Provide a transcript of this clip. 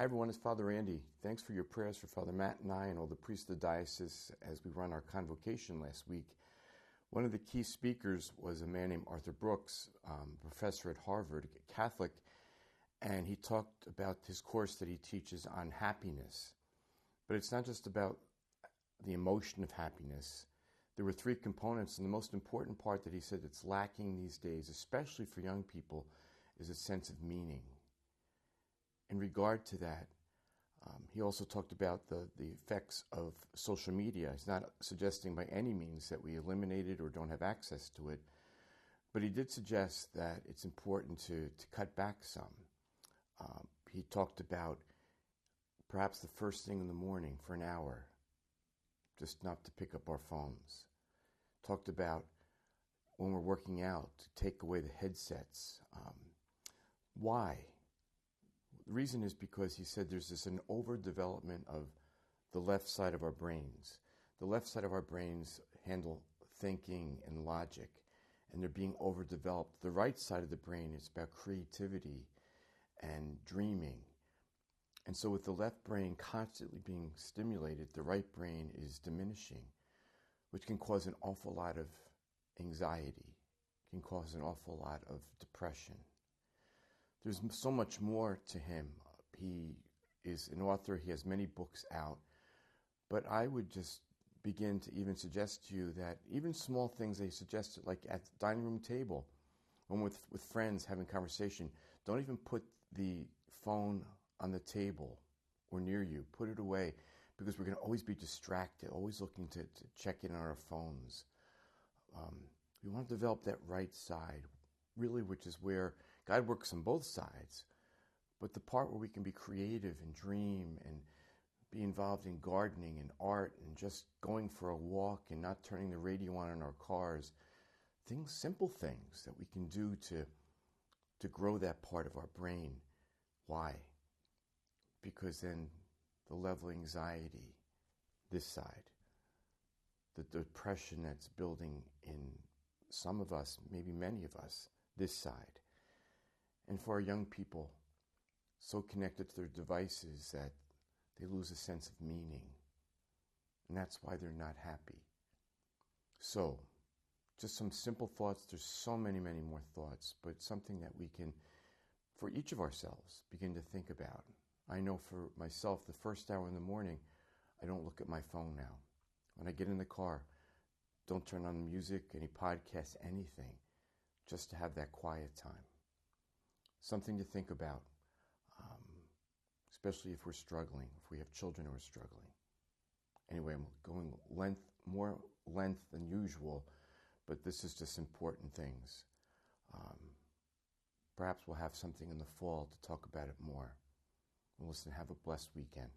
Hi everyone, it's Father Randy. Thanks for your prayers for Father Matt and I and all the priests of the diocese as we run our convocation last week. One of the key speakers was a man named Arthur Brooks, professor at Harvard, Catholic, and he talked about his course that he teaches on happiness. But it's not just about the emotion of happiness. There were three components, and the most important part that he said that's lacking these days, especially for young people, is a sense of meaning. In regard to that, he also talked about the effects of social media. He's not suggesting by any means that we eliminate it or don't have access to it, but he did suggest that it's important to cut back some. He talked about perhaps the first thing in the morning for an hour, just not to pick up our phones. Talked about when we're working out, to take away the headsets. Why? The reason is because he said there's an overdevelopment of the left side of our brains. The left side of our brains handle thinking and logic, and they're being overdeveloped. The right side of the brain is about creativity and dreaming. And so with the left brain constantly being stimulated, the right brain is diminishing, which can cause an awful lot of anxiety, can cause an awful lot of depression. There's so much more to him. He is an author. He has many books out. But I would just begin to even suggest to you that even small things they suggested, like at the dining room table, when with friends having conversation, don't even put the phone on the table or near you. Put it away, because we're going to always be distracted, always looking to check in on our phones. We want to develop that right side, really, which is where God works on both sides, but the part where we can be creative and dream and be involved in gardening and art and just going for a walk and not turning the radio on in our cars. Things, simple things that we can do to grow that part of our brain. Why? Because then the level of anxiety, this side, the depression that's building in some of us, maybe many of us, this side. And for our young people, so connected to their devices that they lose a sense of meaning. And that's why they're not happy. So, just some simple thoughts. There's so many, many more thoughts, but something that we can, for each of ourselves, begin to think about. I know for myself, the first hour in the morning, I don't look at my phone now. When I get in the car, don't turn on music, any podcasts, anything, just to have that quiet time. Something to think about, especially if we're struggling, if we have children who are struggling. Anyway, I'm going more length than usual, but this is just important things. Perhaps we'll have something in the fall to talk about it more. And listen, have a blessed weekend.